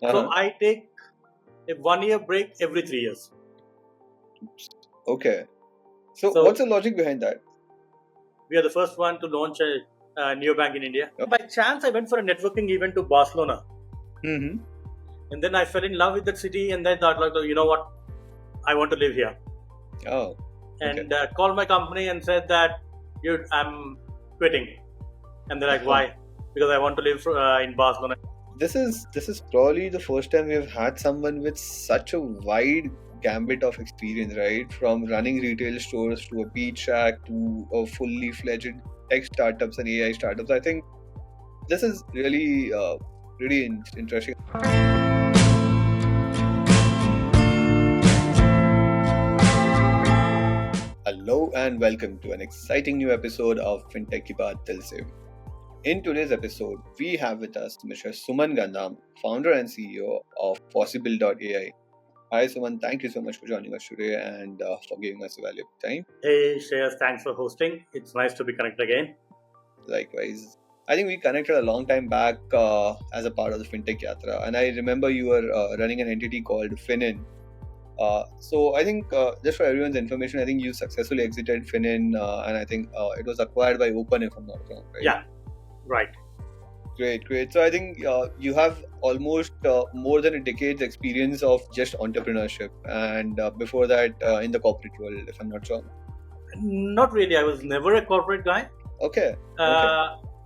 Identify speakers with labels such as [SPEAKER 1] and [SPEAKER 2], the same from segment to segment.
[SPEAKER 1] So I take a 1 year break every 3 years.
[SPEAKER 2] Okay. So
[SPEAKER 1] So
[SPEAKER 2] what's the logic behind that?
[SPEAKER 1] we are the first one to launch a neobank in India. By chance, I went for a networking event to Barcelona,
[SPEAKER 2] Mm-hmm.
[SPEAKER 1] and then I fell in love with that city, and then thought, like, oh, you know what, I want to live here,
[SPEAKER 2] Oh, okay.
[SPEAKER 1] and called my company and said that, dude, I'm quitting, and they're like, why? Because I want to live in Barcelona.
[SPEAKER 2] This is probably the first time we've had someone with such a wide gambit of experience, right? From running retail stores to a beach shack to a fully fledged tech startups and AI startups. I think this is really interesting. Hello and welcome to an exciting new episode of Fintech ki Baat Dil Se. In today's episode, we have with us Mr. Suman Gandham, founder and CEO of Posibl.ai. Hi Suman, thank you so much for joining us today and for giving us a valuable time.
[SPEAKER 1] Hey, Shreyas, thanks for hosting. It's nice to be connected again.
[SPEAKER 2] Likewise, I think we connected a long time back as a part of the FinTech Yatra, and I remember you were running an entity called Finin. So I think just for everyone's information, I think you successfully exited Finin, and I think it was acquired by Open, if I'm not wrong, right?
[SPEAKER 1] Yeah, right.
[SPEAKER 2] Great. So I think you have almost more than a decade's experience of just entrepreneurship, and before that, in the corporate world, if I'm not wrong.
[SPEAKER 1] Not really. I was never a corporate guy.
[SPEAKER 2] Okay.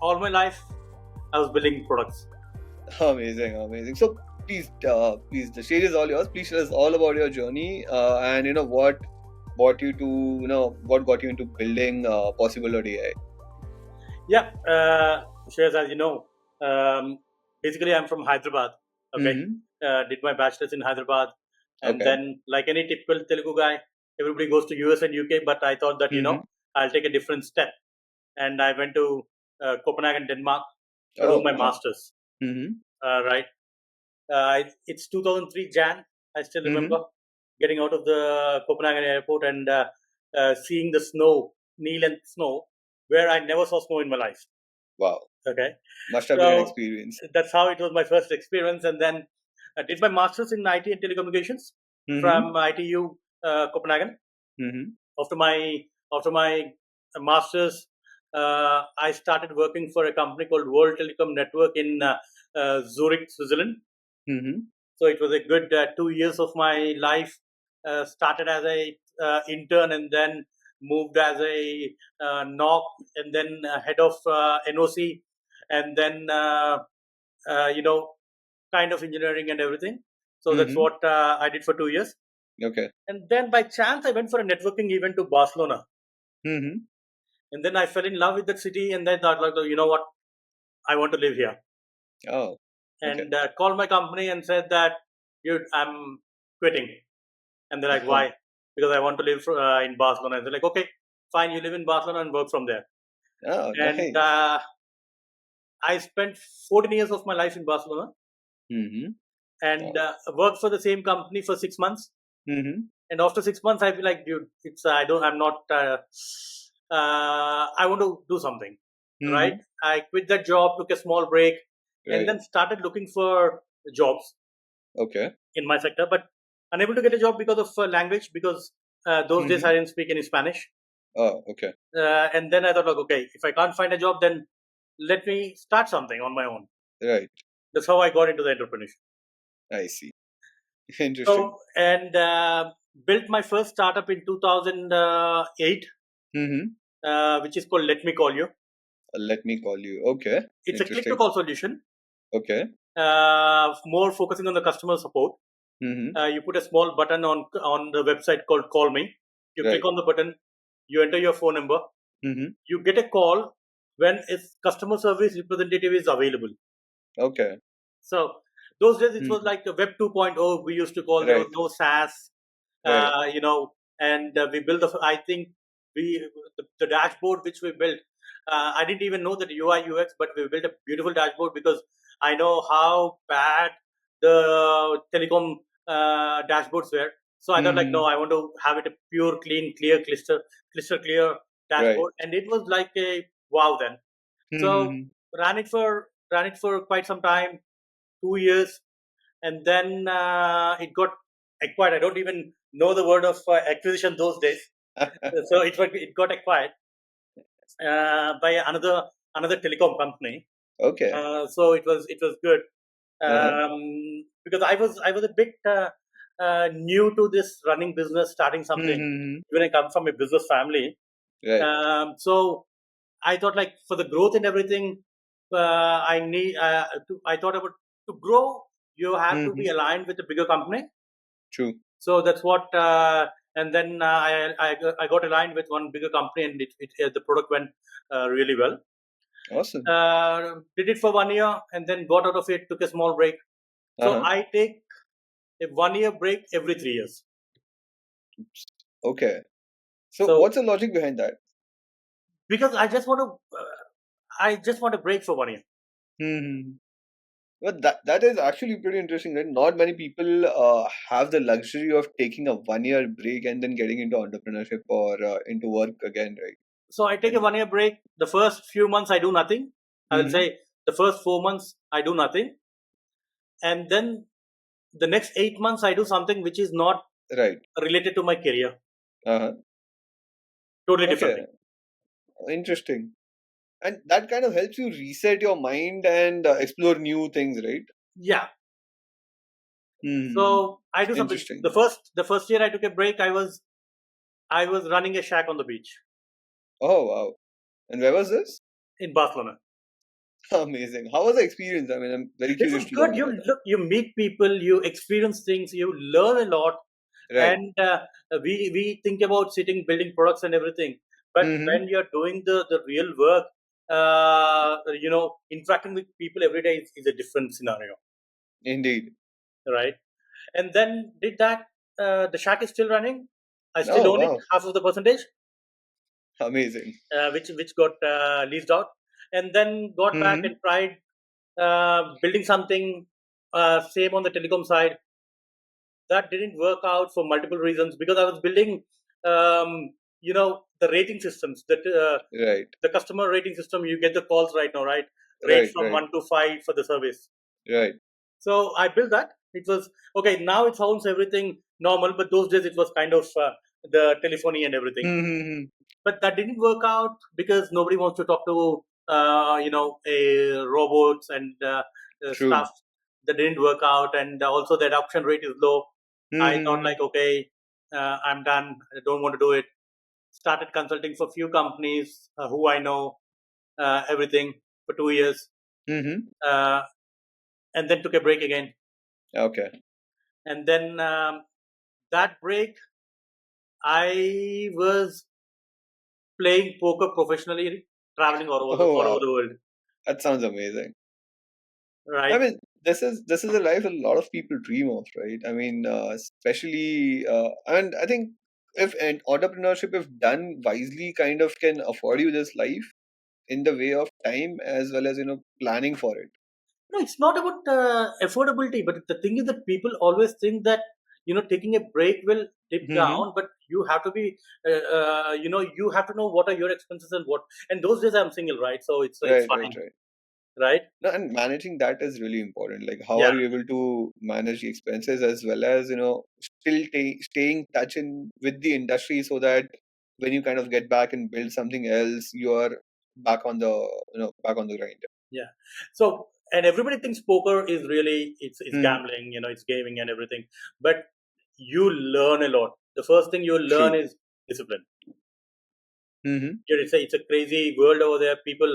[SPEAKER 1] All my life, I was building products.
[SPEAKER 2] Amazing. So please, the stage is all yours. Please tell us all about your journey, and what brought you to, what got you into building Posibl.ai.
[SPEAKER 1] Yeah, Shreyas, as you know, basically I'm from Hyderabad. Okay, did my bachelor's in Hyderabad, and
[SPEAKER 2] Okay.
[SPEAKER 1] then like any typical Telugu guy, everybody goes to US and UK. But I thought that I'll take a different step, and I went to Copenhagen, Denmark, to do my master's. Right, it's 2003 Jan. I still remember getting out of the Copenhagen airport and seeing the snow, knee length snow, where I never saw snow in my life.
[SPEAKER 2] Wow.
[SPEAKER 1] Okay.
[SPEAKER 2] Must have been an experience.
[SPEAKER 1] That's how it was my first experience. And then I did my master's in IT and telecommunications from ITU Copenhagen. After my master's, I started working for a company called World Telecom Network in Zurich, Switzerland. So it was a good 2 years of my life. Started as a intern and then moved as a NOC and then head of NOC and then kind of engineering and everything. So that's what I did for 2 years.
[SPEAKER 2] Okay.
[SPEAKER 1] And then by chance I went for a networking event to Barcelona. And then I fell in love with that city and then thought, like, oh, you know what, I want to live here.
[SPEAKER 2] Oh. Okay.
[SPEAKER 1] And called my company and said that, dude, I'm quitting. And they're like, why? Because I want to live in Barcelona. And they're like, okay, fine, you live in Barcelona and work from there.
[SPEAKER 2] Oh,
[SPEAKER 1] And
[SPEAKER 2] nice.
[SPEAKER 1] I spent 14 years of my life in Barcelona and worked for the same company for 6 months. And after 6 months, I feel like, dude, I want to do something, right? I quit that job, took a small break, and then started looking for jobs.
[SPEAKER 2] Okay.
[SPEAKER 1] In my sector, but unable to get a job because of language, because those days I didn't speak any Spanish.
[SPEAKER 2] Oh, okay.
[SPEAKER 1] And then I thought, like, okay, if I can't find a job, then let me start something on my own.
[SPEAKER 2] Right.
[SPEAKER 1] That's how I got into the entrepreneurship.
[SPEAKER 2] I see. Interesting.
[SPEAKER 1] So, and built my first startup in 2008, which is called Let Me Call You.
[SPEAKER 2] Let Me Call You. Okay.
[SPEAKER 1] It's a click-to-call solution.
[SPEAKER 2] Okay.
[SPEAKER 1] More focusing on the customer support. You put a small button on the website called Call Me. You click on the button, you enter your phone number, you get a call when its customer service representative is available.
[SPEAKER 2] Okay.
[SPEAKER 1] So those days it was like a Web 2.0. We used to call. There was no SaaS, and we built. I think the dashboard which we built. I didn't even know that UI UX, but we built a beautiful dashboard because I know how bad the telecom dashboards were. So I thought, like, no, I want to have it a pure, clean, clear, crystal clear dashboard, and it was like a wow then. So ran it for quite some time, 2 years. and then it got acquired. I don't even know the word of acquisition those days. So it got acquired by another telecom company.
[SPEAKER 2] Okay.
[SPEAKER 1] So it was good,
[SPEAKER 2] Uh-huh.
[SPEAKER 1] because I was a bit new to this running business, starting something.
[SPEAKER 2] Mm-hmm.
[SPEAKER 1] When I come from a business family,
[SPEAKER 2] Right.
[SPEAKER 1] so I thought, like, for the growth and everything, I thought about, to grow, you have to be
[SPEAKER 2] Mm-hmm.
[SPEAKER 1] aligned with a bigger company.
[SPEAKER 2] True.
[SPEAKER 1] So that's what, and then I got aligned with one bigger company, and the product went really well.
[SPEAKER 2] Awesome.
[SPEAKER 1] Did it for 1 year, and then got out of it, took a small break. So
[SPEAKER 2] Uh-huh.
[SPEAKER 1] I take a 1 year break every 3 years.
[SPEAKER 2] Okay. So
[SPEAKER 1] So
[SPEAKER 2] what's the logic behind that?
[SPEAKER 1] because I just want a break for 1 year.
[SPEAKER 2] Mm-hmm. Well, that is actually pretty interesting, right? Not many people have the luxury of taking a 1 year break and then getting into entrepreneurship or into work again, right?
[SPEAKER 1] So I take a
[SPEAKER 2] And
[SPEAKER 1] 1 year break. The first few months I do nothing. I will
[SPEAKER 2] mm-hmm.
[SPEAKER 1] say the first 4 months I do nothing, and then the next 8 months I do something which is not
[SPEAKER 2] Right.
[SPEAKER 1] related to my career.
[SPEAKER 2] Uh-huh.
[SPEAKER 1] Totally different
[SPEAKER 2] Okay.
[SPEAKER 1] thing.
[SPEAKER 2] Interesting. And that kind of helps you reset your mind and explore new things, right?
[SPEAKER 1] Yeah.
[SPEAKER 2] Mm-hmm.
[SPEAKER 1] So I do something.
[SPEAKER 2] Interesting.
[SPEAKER 1] The first year I took a break. I was running a shack on the beach
[SPEAKER 2] Oh, wow. And where was this?
[SPEAKER 1] in Barcelona.
[SPEAKER 2] Amazing. How was the experience? I mean, I'm very
[SPEAKER 1] It
[SPEAKER 2] curious
[SPEAKER 1] was
[SPEAKER 2] to
[SPEAKER 1] good.
[SPEAKER 2] learn
[SPEAKER 1] You
[SPEAKER 2] about that.
[SPEAKER 1] look, you meet people, you experience things, you learn a lot,
[SPEAKER 2] Right.
[SPEAKER 1] and we think about sitting, building products and everything. But
[SPEAKER 2] Mm-hmm.
[SPEAKER 1] when you're doing the real work, interacting with people every day is a different scenario,
[SPEAKER 2] Indeed.
[SPEAKER 1] right? And then did that. The shack is still running. I still
[SPEAKER 2] Oh,
[SPEAKER 1] own it,
[SPEAKER 2] wow.
[SPEAKER 1] half of the percentage,
[SPEAKER 2] Amazing.
[SPEAKER 1] which got leased out, and then got back
[SPEAKER 2] Mm-hmm.
[SPEAKER 1] and tried building something. Same on the telecom side. That didn't work out for multiple reasons, because I was building, the rating systems, that
[SPEAKER 2] Right.
[SPEAKER 1] the customer rating system. You get the calls right now, right? Rate
[SPEAKER 2] Right.
[SPEAKER 1] from
[SPEAKER 2] Right.
[SPEAKER 1] 1 to 5 for the service.
[SPEAKER 2] Right.
[SPEAKER 1] So I built that. It was okay. Now it sounds everything normal, but those days it was kind of the telephony and everything.
[SPEAKER 2] Mm-hmm.
[SPEAKER 1] But that didn't work out because nobody wants to talk to robots and
[SPEAKER 2] True.
[SPEAKER 1] stuff. That didn't work out, and also the adoption rate is low. I thought,
[SPEAKER 2] Mm-hmm.
[SPEAKER 1] like, okay, I'm done. I don't want to do it. Started consulting for few companies who I know, everything for 2 years,
[SPEAKER 2] Mm-hmm.
[SPEAKER 1] uh, and then took a break again.
[SPEAKER 2] Okay.
[SPEAKER 1] And then that break, I was playing poker professionally, traveling
[SPEAKER 2] Oh,
[SPEAKER 1] all over
[SPEAKER 2] wow.
[SPEAKER 1] the world.
[SPEAKER 2] That sounds amazing. I
[SPEAKER 1] Right?
[SPEAKER 2] mean, this is a life a lot of people dream of, right? I mean, especially, and I think if an entrepreneurship, if done wisely, kind of can afford you this life in the way of time as well as planning for it.
[SPEAKER 1] No, it's not about affordability, but the thing is that people always think that taking a break will dip
[SPEAKER 2] Mm-hmm.
[SPEAKER 1] down, but you have to be, you have to know what are your expenses and what. And those days I'm single, right? So it's
[SPEAKER 2] Right, right,
[SPEAKER 1] fine,
[SPEAKER 2] right.
[SPEAKER 1] right?
[SPEAKER 2] No, and managing that is really important. Like, how
[SPEAKER 1] Yeah,
[SPEAKER 2] are you able to manage the expenses as well as still staying touch in with the industry so that when you kind of get back and build something else, you are back on the back on the grind.
[SPEAKER 1] yeah. So, and everybody thinks poker is really, it's
[SPEAKER 2] Hmm.
[SPEAKER 1] gambling, it's gaming and everything, but you learn a lot. The first thing you learn
[SPEAKER 2] True.
[SPEAKER 1] is discipline.
[SPEAKER 2] Mm-hmm.
[SPEAKER 1] Yeah, it's a crazy world over there. People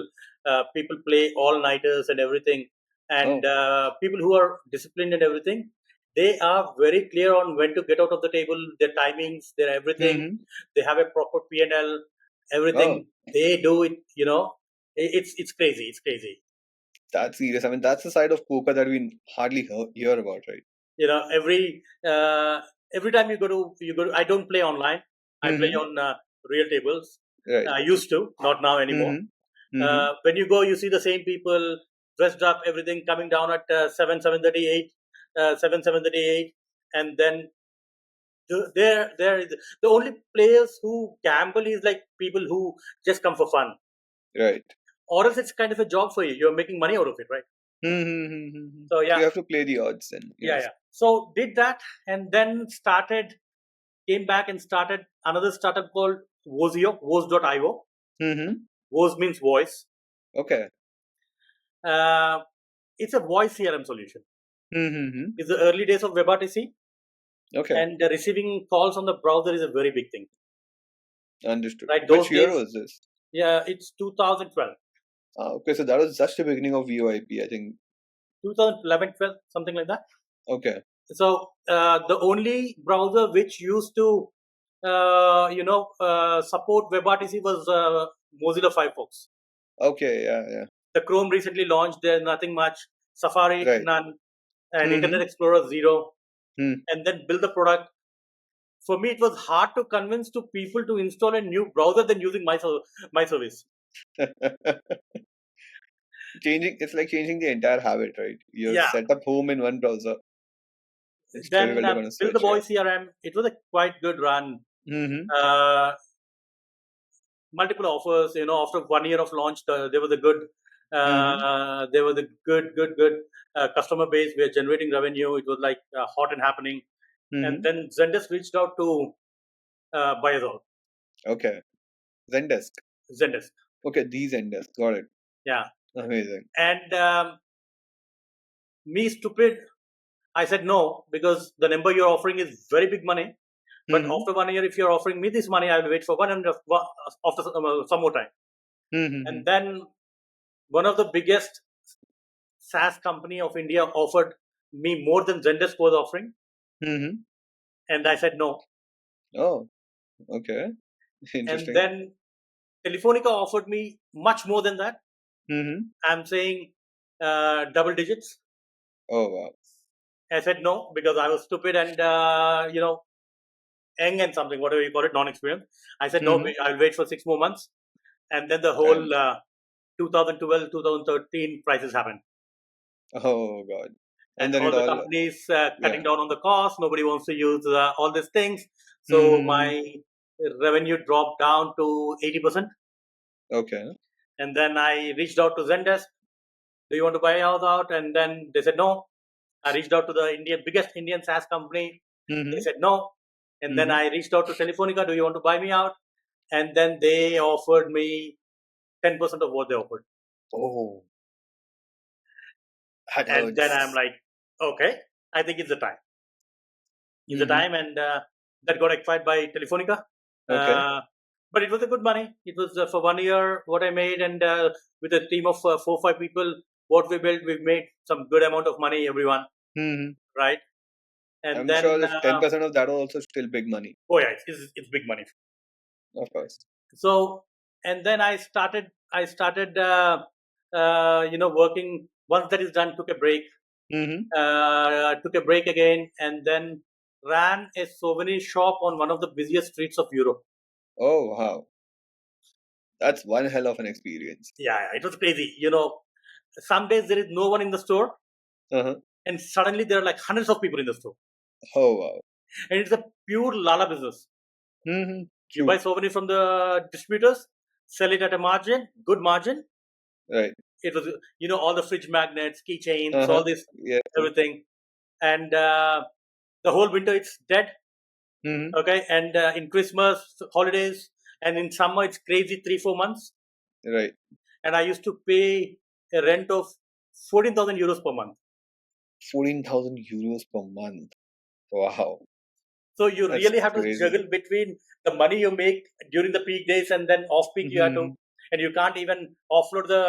[SPEAKER 1] play all nighters and everything, and
[SPEAKER 2] Oh.
[SPEAKER 1] people who are disciplined and everything, they are very clear on when to get out of the table, their timings, their everything.
[SPEAKER 2] Mm-hmm.
[SPEAKER 1] They have a proper P&L,
[SPEAKER 2] Oh,
[SPEAKER 1] everything. They do it. It's crazy. It's crazy.
[SPEAKER 2] that's serious. I mean, that's the side of poker that we hardly hear about, right?
[SPEAKER 1] You know, every time you go to. I don't play online. I play
[SPEAKER 2] Mm-hmm.
[SPEAKER 1] on real tables.
[SPEAKER 2] Right.
[SPEAKER 1] I used to, not now anymore.
[SPEAKER 2] Mm-hmm. Mm-hmm.
[SPEAKER 1] When you go, you see the same people dressed up, everything coming down at 7:38, and then the only players who gamble is like people who just come for fun,
[SPEAKER 2] Right.
[SPEAKER 1] or else it's kind of a job for you. You're making money out of it, right?
[SPEAKER 2] Mm-hmm.
[SPEAKER 1] So
[SPEAKER 2] So
[SPEAKER 1] yeah,
[SPEAKER 2] you have to play the odds then.
[SPEAKER 1] yeah,
[SPEAKER 2] Yes.
[SPEAKER 1] yeah. So did that, and then came back and started another startup called Wozio, Woz.io.
[SPEAKER 2] Mm-hmm.
[SPEAKER 1] Woz means voice.
[SPEAKER 2] Okay.
[SPEAKER 1] Uh, it's a voice CRM solution.
[SPEAKER 2] Mm-hmm.
[SPEAKER 1] It's the early days of WebRTC,
[SPEAKER 2] Okay.
[SPEAKER 1] and receiving calls on the browser is a very big thing.
[SPEAKER 2] Understood.
[SPEAKER 1] Right, those
[SPEAKER 2] Which year
[SPEAKER 1] days,
[SPEAKER 2] was this?
[SPEAKER 1] yeah, it's 2012,
[SPEAKER 2] Ah, okay, so that was just the beginning of VoIP, I think.
[SPEAKER 1] 2011, 12, something like that.
[SPEAKER 2] Okay.
[SPEAKER 1] So the only browser which used to, support WebRTC was Mozilla Firefox.
[SPEAKER 2] Okay, yeah, yeah.
[SPEAKER 1] The Chrome recently launched. There's nothing much. Safari,
[SPEAKER 2] Right.
[SPEAKER 1] none, and Internet
[SPEAKER 2] Mm-hmm.
[SPEAKER 1] Explorer, zero.
[SPEAKER 2] Hmm.
[SPEAKER 1] And then build the product. For me, it was hard to convince to people to install a new browser than using my service.
[SPEAKER 2] Changing, it's like changing the entire habit, right? You
[SPEAKER 1] Yeah.
[SPEAKER 2] set up home in one browser, still
[SPEAKER 1] Then
[SPEAKER 2] will they're gonna
[SPEAKER 1] build the
[SPEAKER 2] switch, yeah.
[SPEAKER 1] voice CRM. It was a quite good run.
[SPEAKER 2] Mm-hmm.
[SPEAKER 1] Uh, Multiple offers. After 1 year of launch, there was a good,
[SPEAKER 2] Mm-hmm.
[SPEAKER 1] good customer base. We are generating revenue. It was like hot and happening. And
[SPEAKER 2] Mm-hmm.
[SPEAKER 1] then Zendesk reached out to buy us out.
[SPEAKER 2] Okay. Zendesk.
[SPEAKER 1] Zendesk,
[SPEAKER 2] Okay, the Zendesk. Got it.
[SPEAKER 1] yeah.
[SPEAKER 2] Amazing.
[SPEAKER 1] And me, stupid, I said no because the number you're offering is very big money. But
[SPEAKER 2] Mm-hmm.
[SPEAKER 1] after 1 year, if you're offering me this money, I will wait for 100 after some more time.
[SPEAKER 2] Mm-hmm.
[SPEAKER 1] And then one of the biggest SaaS company of India offered me more than Zendesk was offering,
[SPEAKER 2] Mm-hmm.
[SPEAKER 1] and I said no.
[SPEAKER 2] Oh, okay.
[SPEAKER 1] And
[SPEAKER 2] Interesting.
[SPEAKER 1] then Telefonica offered me much more than that.
[SPEAKER 2] Mm-hmm.
[SPEAKER 1] I'm saying double digits.
[SPEAKER 2] Oh, wow.
[SPEAKER 1] I said no because I was stupid and young and something, whatever you call it, non-experienced. I said no.
[SPEAKER 2] Mm-hmm.
[SPEAKER 1] I'll wait for 6 more months, and then the whole
[SPEAKER 2] And
[SPEAKER 1] 2012, 2013 crisis happened.
[SPEAKER 2] oh, God.
[SPEAKER 1] And
[SPEAKER 2] And then
[SPEAKER 1] all
[SPEAKER 2] it
[SPEAKER 1] the
[SPEAKER 2] all,
[SPEAKER 1] companies
[SPEAKER 2] yeah.
[SPEAKER 1] cutting down on the cost. Nobody wants to use all these things. So
[SPEAKER 2] Mm-hmm.
[SPEAKER 1] my revenue dropped down to 80%.
[SPEAKER 2] Okay.
[SPEAKER 1] And then I reached out to Zendesk. Do you want to buy us out? And then they said no. I reached out to the biggest Indian SaaS company. They
[SPEAKER 2] Mm-hmm.
[SPEAKER 1] said no. And then
[SPEAKER 2] Mm-hmm.
[SPEAKER 1] I reached out to Telefonica. Do you want to buy me out? And then they offered me 10% of what they offered.
[SPEAKER 2] Oh, that
[SPEAKER 1] And then I'm
[SPEAKER 2] hurts.
[SPEAKER 1] like, okay, I think it's the time. It's the
[SPEAKER 2] Mm-hmm.
[SPEAKER 1] time. And that got acquired by Telefonica.
[SPEAKER 2] Okay.
[SPEAKER 1] Uh, but it was a good money. It was for 1 year what I made, and with a team of 4 5 people, what we built, we've made some good amount of money. Everyone,
[SPEAKER 2] Mm-hmm.
[SPEAKER 1] right? And
[SPEAKER 2] I'm sure
[SPEAKER 1] then
[SPEAKER 2] this 10% of that was also still big money,
[SPEAKER 1] oh yeah, it's big money.
[SPEAKER 2] of course.
[SPEAKER 1] So and then I started working. Once that is done, took a break,
[SPEAKER 2] Mm-hmm.
[SPEAKER 1] took a break again, and then ran a souvenir shop on one of the busiest streets of Europe.
[SPEAKER 2] Oh, wow. That's one hell of an experience.
[SPEAKER 1] Yeah, yeah, it was crazy. Some days there is no one in the store,
[SPEAKER 2] Uh-huh.
[SPEAKER 1] and suddenly there are like hundreds of people in the store,
[SPEAKER 2] Oh, wow.
[SPEAKER 1] and it's a pure lala business.
[SPEAKER 2] Mm-hmm.
[SPEAKER 1] You buy
[SPEAKER 2] True.
[SPEAKER 1] souvenir from the distributors, sell it at a margin, good margin.
[SPEAKER 2] Right.
[SPEAKER 1] It was all the fridge magnets, keychains, all
[SPEAKER 2] Uh-huh.
[SPEAKER 1] this,
[SPEAKER 2] Yes. Yes.
[SPEAKER 1] everything, and the whole winter it's dead.
[SPEAKER 2] Mm-hmm.
[SPEAKER 1] Okay, and in Christmas holidays and in summer it's crazy 3 4 months,
[SPEAKER 2] Right.
[SPEAKER 1] and I used to pay a rent of 14,000 euros per month.
[SPEAKER 2] 14,000 euros per month. Wow.
[SPEAKER 1] So you
[SPEAKER 2] That's
[SPEAKER 1] really have to
[SPEAKER 2] crazy.
[SPEAKER 1] juggle between the money you make during the peak days and then off peak you have to,
[SPEAKER 2] Mm-hmm.
[SPEAKER 1] and you can't even offload the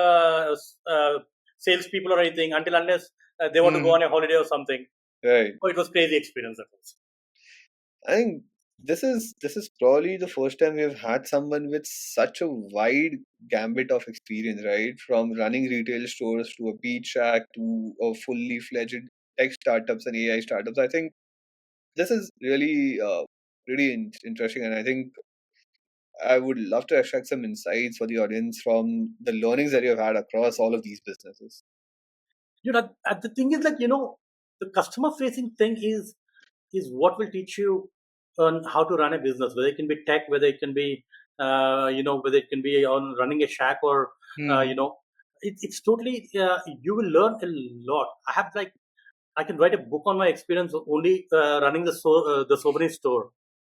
[SPEAKER 1] salespeople or anything until unless they want to go
[SPEAKER 2] Mm-hmm.
[SPEAKER 1] on a holiday or something.
[SPEAKER 2] Right.
[SPEAKER 1] Oh, it was crazy experience that was.
[SPEAKER 2] I think this is probably the first time we've had someone with such a wide gambit of experience, right? From running retail stores to a beach shack to a fully fledged tech startups and AI startups. I think this is really really interesting, and I think I would love to extract some insights for the audience from the learnings that you've had across all of these businesses.
[SPEAKER 1] The thing is like the customer facing thing is what will teach you on how to run a business, whether it can be tech, whether it can be whether it can be on running a shack or uh, you
[SPEAKER 2] Hmm.
[SPEAKER 1] know it's totally you will learn a lot. I have like I can write a book on my experience only running the souvenir store,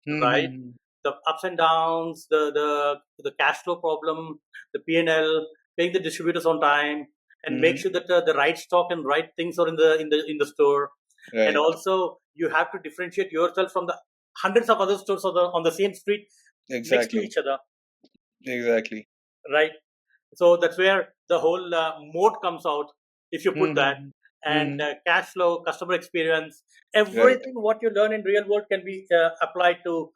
[SPEAKER 1] right?
[SPEAKER 2] Mm-hmm.
[SPEAKER 1] The ups and downs, the cash flow problem, the P&L, paying the distributors on time, and make
[SPEAKER 2] Mm-hmm.
[SPEAKER 1] sure that the right stock and right things are in the store. And
[SPEAKER 2] Right.
[SPEAKER 1] also, you have to differentiate yourself from the hundreds of other stores on the same street next to
[SPEAKER 2] Exactly.
[SPEAKER 1] each other,
[SPEAKER 2] Exactly.
[SPEAKER 1] right? So that's where the whole moat comes out. If you put that,
[SPEAKER 2] Mm-hmm.
[SPEAKER 1] and
[SPEAKER 2] Mm-hmm.
[SPEAKER 1] cash flow, customer experience,
[SPEAKER 2] Right.
[SPEAKER 1] everything what you learn in real world can be applied to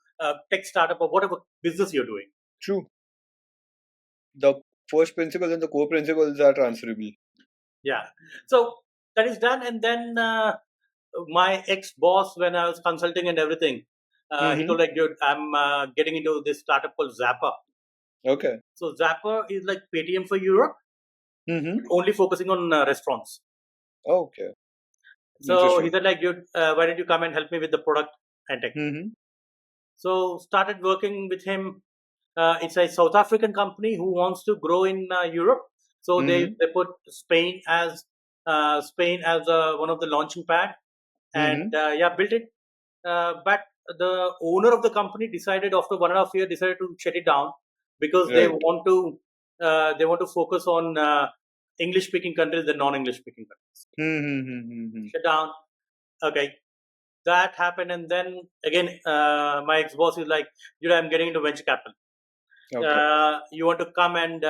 [SPEAKER 1] tech startup or whatever business you're doing.
[SPEAKER 2] True. The first principles and the core principles are transferable.
[SPEAKER 1] Yeah. So that is done, and then my ex boss, when I was consulting and everything, he
[SPEAKER 2] Mm-hmm.
[SPEAKER 1] told like, dude, I'm getting into this startup called Zapper.
[SPEAKER 2] Okay.
[SPEAKER 1] So Zapper is like Paytm for Europe,
[SPEAKER 2] Mm-hmm.
[SPEAKER 1] only focusing on restaurants.
[SPEAKER 2] Okay.
[SPEAKER 1] So he
[SPEAKER 2] Interesting.
[SPEAKER 1] said like, dude, why don't you come and help me with the product and tech?
[SPEAKER 2] Mm-hmm.
[SPEAKER 1] So started working with him. It's a South African company who wants to grow in Europe. So
[SPEAKER 2] Mm-hmm.
[SPEAKER 1] they put Spain as one of the launching pad, and
[SPEAKER 2] Mm-hmm.
[SPEAKER 1] yeah, built it. But the owner of the company decided after 1.5 years decided to shut it down because
[SPEAKER 2] Right.
[SPEAKER 1] they want to focus on English speaking countries than non English speaking countries.
[SPEAKER 2] Mm-hmm.
[SPEAKER 1] Shut down. Okay, that happened, and then again, my ex boss is like, I'm getting into venture capital.
[SPEAKER 2] Okay.
[SPEAKER 1] You want to come and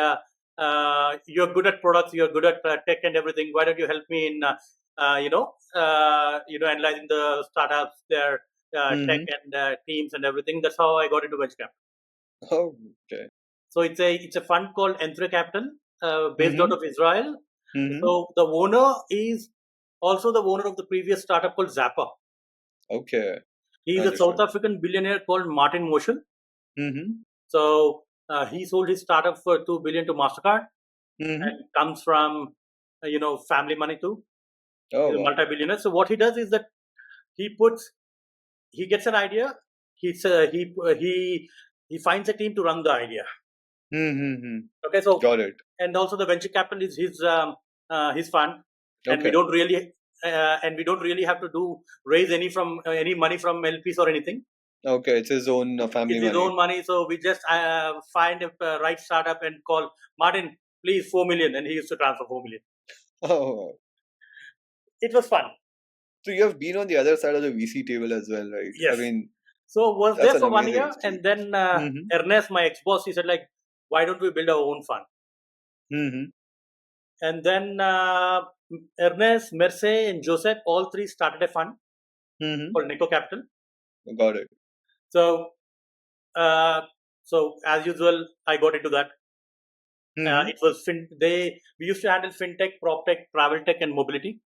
[SPEAKER 1] you're good at products, you're good at tech and everything. Why don't you help me in analyzing the startups, their tech
[SPEAKER 2] Mm-hmm.
[SPEAKER 1] and teams and everything. That's how I got into venture capital.
[SPEAKER 2] Okay.
[SPEAKER 1] So it's a fund called Enthra Capital, based out
[SPEAKER 2] Mm-hmm.
[SPEAKER 1] of Israel.
[SPEAKER 2] Mm-hmm.
[SPEAKER 1] So the owner is also the owner of the previous startup called Zappa.
[SPEAKER 2] Okay.
[SPEAKER 1] He is a South
[SPEAKER 2] Understood.
[SPEAKER 1] African billionaire called Martin Motion.
[SPEAKER 2] Mm-hmm.
[SPEAKER 1] So he sold his startup for 2 billion to Mastercard,
[SPEAKER 2] Mm-hmm.
[SPEAKER 1] and comes from family money too.
[SPEAKER 2] Oh
[SPEAKER 1] He's a
[SPEAKER 2] wow.
[SPEAKER 1] multi-billionaire. So what he does is that he puts he gets an idea. He finds a team to run the idea.
[SPEAKER 2] Mm-hmm.
[SPEAKER 1] Okay, so
[SPEAKER 2] Got it.
[SPEAKER 1] and also the venture capital is his fund, and we
[SPEAKER 2] Okay.
[SPEAKER 1] don't really have to do raise any money from LPs or anything.
[SPEAKER 2] Okay. It's his own family
[SPEAKER 1] It's his
[SPEAKER 2] money.
[SPEAKER 1] own money, so we just find a right startup and call Martin, please 4 million, and he used to transfer 4 million.
[SPEAKER 2] Oh, wow.
[SPEAKER 1] It was fun.
[SPEAKER 2] So you have been on the other side of the VC table as well, right? I
[SPEAKER 1] Yes.
[SPEAKER 2] mean,
[SPEAKER 1] So was
[SPEAKER 2] that's
[SPEAKER 1] there
[SPEAKER 2] an
[SPEAKER 1] for one
[SPEAKER 2] amazing
[SPEAKER 1] year, and
[SPEAKER 2] experience.
[SPEAKER 1] then
[SPEAKER 2] Mm-hmm.
[SPEAKER 1] Ernest, my ex-boss, he said like, why don't we build our own fund?
[SPEAKER 2] Mm-hmm.
[SPEAKER 1] And then Ernest, Merce, and Joseph, all three started a fund
[SPEAKER 2] Mm-hmm.
[SPEAKER 1] called Nico Capital.
[SPEAKER 2] Got it.
[SPEAKER 1] So uh, so as usual, I got into that.
[SPEAKER 2] Mm-hmm.
[SPEAKER 1] It was we used to handle fintech, prop tech, travel tech, and mobility,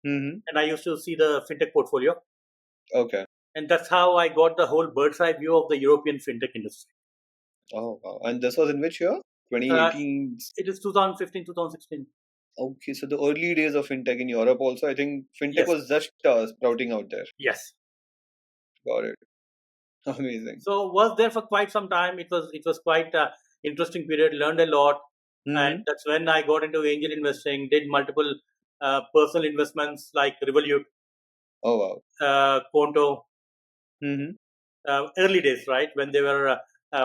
[SPEAKER 2] Mm-hmm.
[SPEAKER 1] and I used to see the fintech portfolio,
[SPEAKER 2] Okay.
[SPEAKER 1] and that's how I got the whole bird's eye view of the European fintech industry.
[SPEAKER 2] Oh wow. And this was in which year?
[SPEAKER 1] Uh,
[SPEAKER 2] 2018.
[SPEAKER 1] it is 2015, 2016.
[SPEAKER 2] Okay, so the early days of fintech in Europe also, I think fintech
[SPEAKER 1] Yes,
[SPEAKER 2] was just sprouting out there.
[SPEAKER 1] yes.
[SPEAKER 2] Got it. Amazing.
[SPEAKER 1] So was there for quite some time. It was quite interesting period. Learned a lot, and
[SPEAKER 2] Mm-hmm.
[SPEAKER 1] that's when I got into angel investing. Did multiple personal investments like Revolut,
[SPEAKER 2] Oh wow.
[SPEAKER 1] Conto,
[SPEAKER 2] Mm-hmm.
[SPEAKER 1] early days, right when they were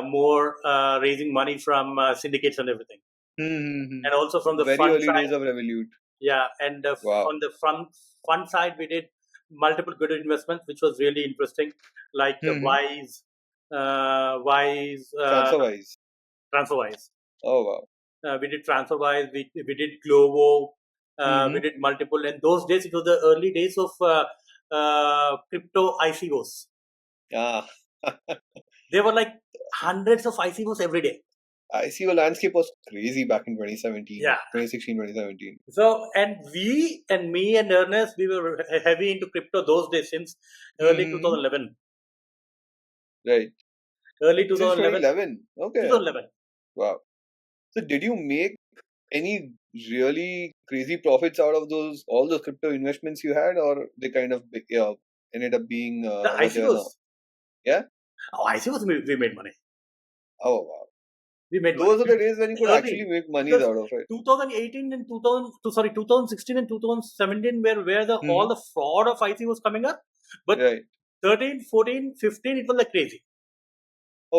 [SPEAKER 1] more raising money from syndicates and everything, and also from
[SPEAKER 2] Mm-hmm.
[SPEAKER 1] the
[SPEAKER 2] Very
[SPEAKER 1] fund
[SPEAKER 2] early days
[SPEAKER 1] side.
[SPEAKER 2] of Revolut.
[SPEAKER 1] Yeah, and
[SPEAKER 2] Wow.
[SPEAKER 1] on the fund side, we did multiple good investments, which was really interesting, like
[SPEAKER 2] Mm-hmm.
[SPEAKER 1] Wise,
[SPEAKER 2] TransferWise.
[SPEAKER 1] TransferWise.
[SPEAKER 2] Oh wow.
[SPEAKER 1] We did TransferWise, we did Glovo, we
[SPEAKER 2] Mm-hmm.
[SPEAKER 1] did multiple. And those days, it was the early days of crypto ICOs.
[SPEAKER 2] Ah.
[SPEAKER 1] There were like hundreds of ICOs every day.
[SPEAKER 2] ICO landscape was crazy back in 2017,
[SPEAKER 1] Yeah.
[SPEAKER 2] 2016, 2017.
[SPEAKER 1] So, and me and Ernest, we were heavy into crypto those days since early
[SPEAKER 2] Mm-hmm.
[SPEAKER 1] 2011.
[SPEAKER 2] Right.
[SPEAKER 1] Early
[SPEAKER 2] Since
[SPEAKER 1] 2011.
[SPEAKER 2] 2011. Okay.
[SPEAKER 1] 2011.
[SPEAKER 2] Wow. So did you make any really crazy profits out of those all those crypto investments you had, or they kind of ended up being
[SPEAKER 1] The
[SPEAKER 2] what they are now?
[SPEAKER 1] ICOs.
[SPEAKER 2] Yeah.
[SPEAKER 1] Oh, ICOs, we made money.
[SPEAKER 2] Oh wow.
[SPEAKER 1] We made money.
[SPEAKER 2] Those are the days when you could actually
[SPEAKER 1] Early.
[SPEAKER 2] make money
[SPEAKER 1] Because
[SPEAKER 2] out of it.
[SPEAKER 1] 2018 and 2016 and 2017 were where all
[SPEAKER 2] Hmm.
[SPEAKER 1] the fraud of IC was coming up. But
[SPEAKER 2] Right.
[SPEAKER 1] 13, 14, 15, it was like crazy.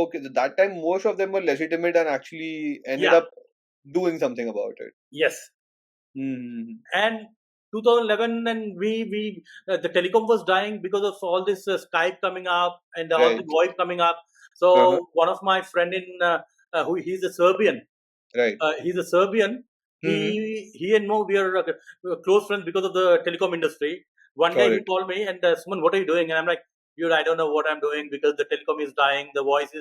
[SPEAKER 2] Okay, so that time most of them were legitimate and actually ended
[SPEAKER 1] Yeah.
[SPEAKER 2] up doing something about it.
[SPEAKER 1] Yes.
[SPEAKER 2] Hmm.
[SPEAKER 1] And 2011, and we the telecom was dying because of all this Skype coming up and all the
[SPEAKER 2] Right.
[SPEAKER 1] VoIP coming up.
[SPEAKER 2] Uh-huh.
[SPEAKER 1] So one of my friend in who he's a Serbian.
[SPEAKER 2] Right.
[SPEAKER 1] He's a Serbian.
[SPEAKER 2] Hmm.
[SPEAKER 1] He and Mo, we are close friends because of the telecom industry. One day
[SPEAKER 2] Got
[SPEAKER 1] he
[SPEAKER 2] it.
[SPEAKER 1] called me and Suman, what are you doing? And I'm like, dude, I don't know what I'm doing because the telecom is dying. The voice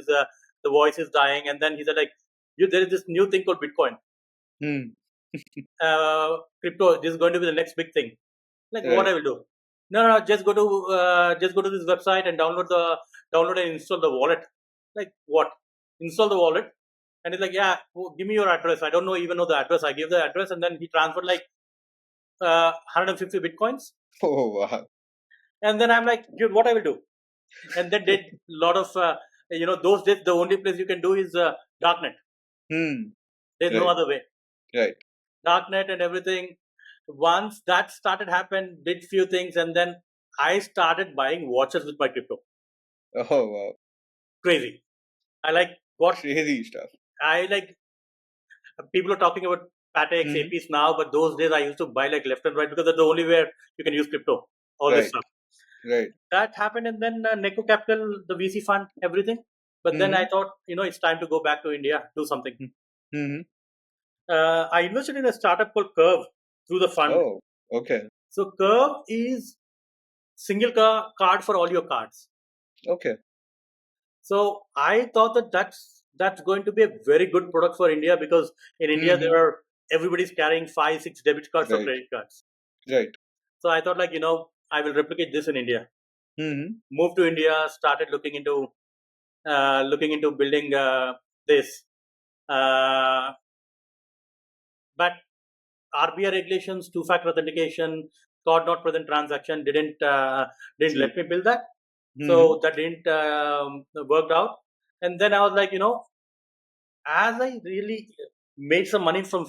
[SPEAKER 1] is dying. And then he said like, you there is this new thing called Bitcoin.
[SPEAKER 2] Hmm.
[SPEAKER 1] Crypto. This is going to be the next big thing. Like what
[SPEAKER 2] Right.
[SPEAKER 1] I will do? No, just go to this website and download and install the wallet. Like what? Install the wallet, and he's like, yeah, give me your address. I don't know even know the address. I gave the address, and then he transferred like 150 bitcoins,
[SPEAKER 2] Oh wow.
[SPEAKER 1] and then I'm like, dude, what I will do? And then did a lot of those days the only place you can do is darknet.
[SPEAKER 2] Hmm.
[SPEAKER 1] There's no
[SPEAKER 2] Right.
[SPEAKER 1] other way.
[SPEAKER 2] Right.
[SPEAKER 1] Darknet and everything. Once that started happen, did few things, and then I started buying watches with my crypto.
[SPEAKER 2] Oh wow.
[SPEAKER 1] Crazy. I like what
[SPEAKER 2] Crazy stuff.
[SPEAKER 1] I like. People are talking about Patex
[SPEAKER 2] Hmm.
[SPEAKER 1] APs now, but those days I used to buy like left and right because that's the only way you can use crypto. All this
[SPEAKER 2] Right.
[SPEAKER 1] stuff
[SPEAKER 2] Right.
[SPEAKER 1] that happened, and then Neco Capital, the VC fund, everything. But then I
[SPEAKER 2] Hmm.
[SPEAKER 1] thought, it's time to go back to India, do something.
[SPEAKER 2] Hmm.
[SPEAKER 1] I invested in a startup called Curve through the fund.
[SPEAKER 2] Oh. Okay.
[SPEAKER 1] So Curve is single card for all your cards.
[SPEAKER 2] Okay.
[SPEAKER 1] So I thought that that's going to be a very good product for India because in India
[SPEAKER 2] Hmm.
[SPEAKER 1] everybody's carrying 5, 6 debit cards or
[SPEAKER 2] Right.
[SPEAKER 1] credit cards.
[SPEAKER 2] Right.
[SPEAKER 1] So I thought like I will replicate this in India.
[SPEAKER 2] Hmm.
[SPEAKER 1] Moved to India, started looking into building this, uh, but RBI regulations, two-factor authentication, card not present transaction didn't
[SPEAKER 2] True.
[SPEAKER 1] let me build that.
[SPEAKER 2] Hmm.
[SPEAKER 1] So that didn't worked out. And then I was like, as I really made some money from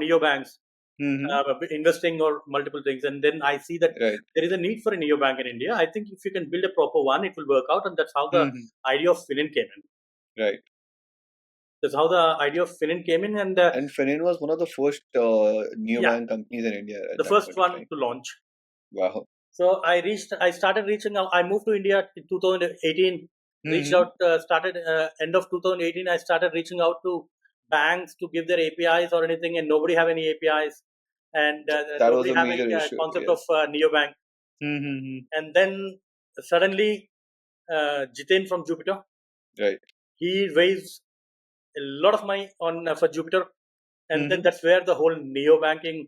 [SPEAKER 1] neobanks,
[SPEAKER 2] Hmm.
[SPEAKER 1] investing or multiple things, and then I see that
[SPEAKER 2] Right.
[SPEAKER 1] there is a need for a neobank in India. I think if you can build a proper one, it will work out, and that's how the
[SPEAKER 2] Hmm.
[SPEAKER 1] idea of Finin came in.
[SPEAKER 2] Right.
[SPEAKER 1] That's how the idea of Finin came in, and
[SPEAKER 2] And Finin was one of the first
[SPEAKER 1] yeah,
[SPEAKER 2] neobank companies in India at
[SPEAKER 1] the
[SPEAKER 2] that
[SPEAKER 1] first
[SPEAKER 2] point of
[SPEAKER 1] one
[SPEAKER 2] time.
[SPEAKER 1] to launch.
[SPEAKER 2] Wow.
[SPEAKER 1] So I started reaching out. I moved to India in 2018. Reached
[SPEAKER 2] Hmm.
[SPEAKER 1] out, started end of 2018. I started reaching out to banks to give their APIs or anything, and nobody have any APIs, and
[SPEAKER 2] That was
[SPEAKER 1] nobody
[SPEAKER 2] a
[SPEAKER 1] having
[SPEAKER 2] major issue.
[SPEAKER 1] concept of
[SPEAKER 2] Yes.
[SPEAKER 1] neobank.
[SPEAKER 2] Hmm.
[SPEAKER 1] And then suddenly, Jitin from Jupiter,
[SPEAKER 2] Right.
[SPEAKER 1] he raised a lot of money on for Jupiter, and then
[SPEAKER 2] Hmm.
[SPEAKER 1] that's where the whole neo banking